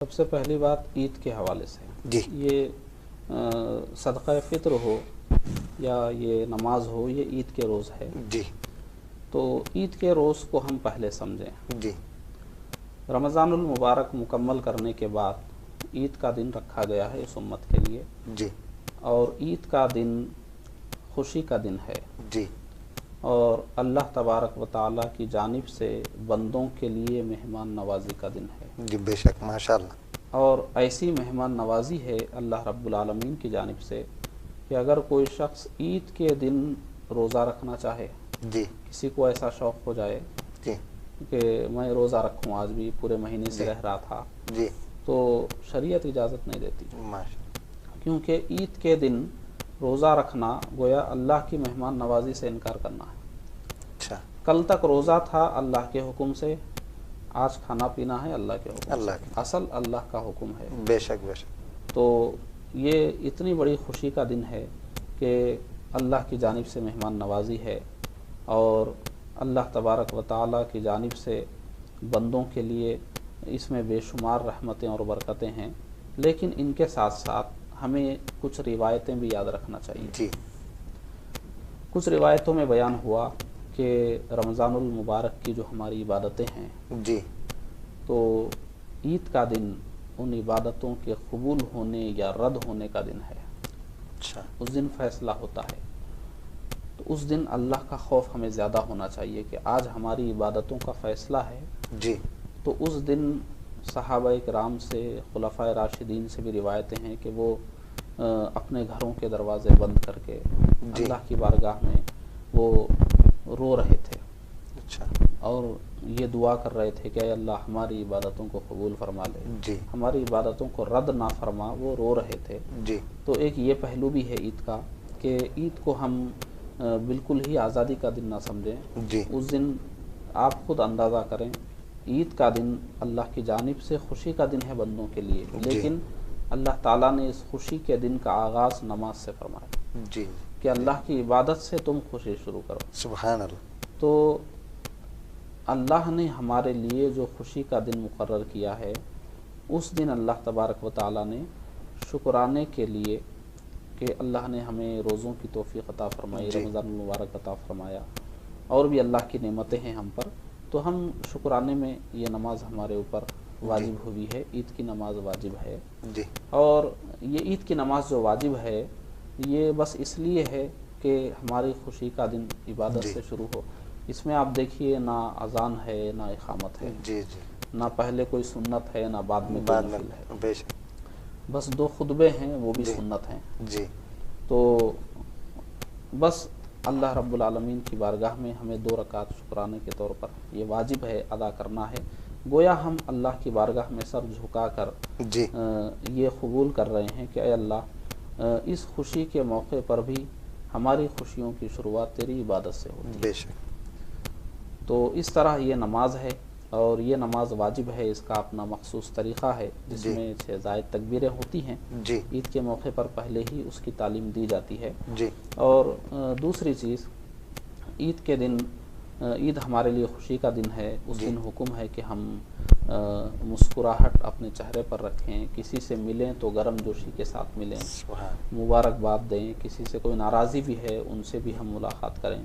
سب سے پہلی بات عید کے حوالے سے جی یہ صدقہ فطر ہو یا یہ نماز ہو، یہ عید کے روز ہے. جی تو عید کے روز کو ہم پہلے سمجھیں. جی رمضان المبارک مکمل کرنے کے بعد عید کا دن رکھا گیا ہے اس امت کے لیے، جی اور عید کا دن خوشی کا دن ہے، جی اور اللہ تبارک و تعالیٰ کی جانب سے بندوں کے لیے مہمان نوازی کا دن ہے. جی بے شک، ماشاء اللہ. اور ایسی مہمان نوازی ہے اللہ رب العالمین کی جانب سے کہ اگر کوئی شخص عید کے دن روزہ رکھنا چاہے، جی کسی کو ایسا شوق ہو جائے جی کہ میں روزہ رکھوں، آج بھی پورے مہینے سے جی رہ رہا تھا، جی تو شریعت اجازت نہیں دیتی، ماشاء کیونکہ عید کے دن روزہ رکھنا گویا اللہ کی مہمان نوازی سے انکار کرنا ہے. اچھا. کل تک روزہ تھا اللہ کے حکم سے، آج کھانا پینا ہے اللہ کے حکم اللہ سے، اصل اللہ کا حکم ہے. بے شک بے شک. تو یہ اتنی بڑی خوشی کا دن ہے کہ اللہ کی جانب سے مہمان نوازی ہے، اور اللہ تبارک و تعالیٰ کی جانب سے بندوں کے لیے اس میں بے شمار رحمتیں اور برکتیں ہیں. لیکن ان کے ساتھ ساتھ ہمیں کچھ روایتیں بھی یاد رکھنا چاہیے. جی کچھ روایتوں میں بیان ہوا کہ رمضان المبارک کی جو ہماری عبادتیں ہیں، جی تو عید کا دن ان عبادتوں کے قبول ہونے یا رد ہونے کا دن ہے. اچھا. اس دن فیصلہ ہوتا ہے. تو اس دن اللہ کا خوف ہمیں زیادہ ہونا چاہیے کہ آج ہماری عبادتوں کا فیصلہ ہے. جی تو اس دن صحابہ کرام سے، خلفائے راشدین سے بھی روایتیں ہیں کہ وہ اپنے گھروں کے دروازے بند کر کے جی اللہ کی بارگاہ میں وہ رو رہے تھے. اچھا. اور یہ دعا کر رہے تھے کہ اے اللہ ہماری عبادتوں کو قبول فرما لے، جی ہماری عبادتوں کو رد نہ فرما. وہ رو رہے تھے. جی تو ایک یہ پہلو بھی ہے عید کا کہ عید کو ہم بالکل ہی آزادی کا دن نہ سمجھیں. جی اس دن آپ خود اندازہ کریں، عید کا دن اللہ کی جانب سے خوشی کا دن ہے بندوں کے لیے، لیکن اللہ تعالیٰ نے اس خوشی کے دن کا آغاز نماز سے فرمایا جی کہ اللہ کی عبادت سے تم خوشی شروع کرو. سبحان اللہ. تو اللہ نے ہمارے لیے جو خوشی کا دن مقرر کیا ہے، اس دن اللہ تبارک و تعالیٰ نے شکرانے کے لیے کہ اللہ نے ہمیں روزوں کی توفیق عطا فرمائی، جی رمضان المبارک عطا فرمایا، اور بھی اللہ کی نعمتیں ہیں ہم پر، تو ہم شکرانے میں یہ نماز ہمارے اوپر واجب ہوئی ہے. عید کی نماز واجب ہے. جی اور یہ عید کی نماز جو واجب ہے، یہ بس اس لیے ہے کہ ہماری خوشی کا دن عبادت جی سے شروع ہو. اس میں آپ دیکھیے نہ اذان ہے نہ اقامت ہے، جی جی نہ پہلے کوئی سنت ہے نہ بعد میں کوئی نفل ہے. بے شک. بس 2 خطبے ہیں، وہ بھی جی سنت ہیں. جی تو بس اللہ رب العالمین کی بارگاہ میں ہمیں 2 رکعت شکرانے کے طور پر یہ واجب ہے ادا کرنا ہے. گویا ہم اللہ کی بارگاہ میں سر جھکا کر جی یہ قبول کر رہے ہیں کہ اے اللہ اس خوشی کے موقع پر بھی ہماری خوشیوں کی شروعات تیری عبادت سے ہوتی ہے. بے شک. تو اس طرح یہ نماز ہے، اور یہ نماز واجب ہے. اس کا اپنا مخصوص طریقہ ہے جس جی میں 6 زائد تکبیریں ہوتی ہیں. جی عید کے موقع پر پہلے ہی اس کی تعلیم دی جاتی ہے. جی اور دوسری چیز، عید کے دن، عید ہمارے لیے خوشی کا دن ہے. اس جی دن حکم ہے کہ ہم مسکراہٹ اپنے چہرے پر رکھیں، کسی سے ملیں تو گرم جوشی کے ساتھ ملیں، سبحان. مبارکباد دیں. کسی سے کوئی ناراضی بھی ہے ان سے بھی ہم ملاقات کریں.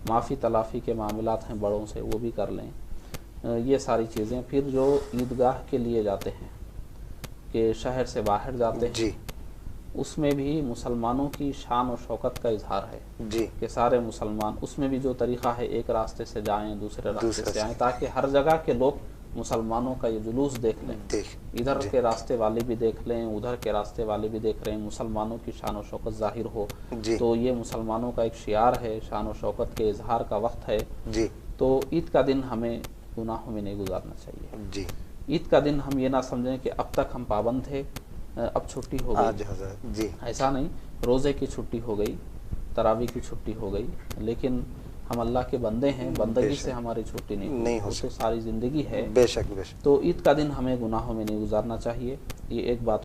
معافی تلافی کے معاملات ہیں بڑوں سے، وہ بھی کر لیں. یہ ساری چیزیں. پھر جو عیدگاہ کے لیے جاتے ہیں کہ شہر سے باہر جاتے ہیں، جی اس میں بھی مسلمانوں کی شان و شوکت کا اظہار ہے جی کہ سارے مسلمان، اس میں بھی جو طریقہ ہے ایک راستے سے جائیں دوسرے راستے دوسرے سے آئیں، سے. تاکہ ہر جگہ کے لوگ مسلمانوں کا یہ جلوس دیکھ لیں. دیکھ. ادھر جی کے راستے والے بھی دیکھ لیں، ادھر کے راستے والے بھی دیکھ رہے ہیں، مسلمانوں کی شان و شوکت ظاہر ہو. جی تو یہ مسلمانوں کا ایک شعار ہے، شان و شوکت کے اظہار کا وقت ہے. جی تو عید کا دن ہمیں گناہوں میں نہیں گزارنا چاہیے. جی عید کا دن ہم یہ نہ سمجھیں کہ اب تک ہم پابند تھے، اب چھٹی ہو گئی. آج حضرت. جی ایسا نہیں. روزے کی چھٹی ہو گئی، تراویح کی چھٹی ہو گئی، لیکن ہم اللہ کے بندے ہیں، بندگی سے ہماری چھٹی نہیں ہو وہ تو ساری زندگی ہے. بے شک بے شک. تو عید کا دن ہمیں گناہوں میں نہیں گزارنا چاہیے. یہ ایک بات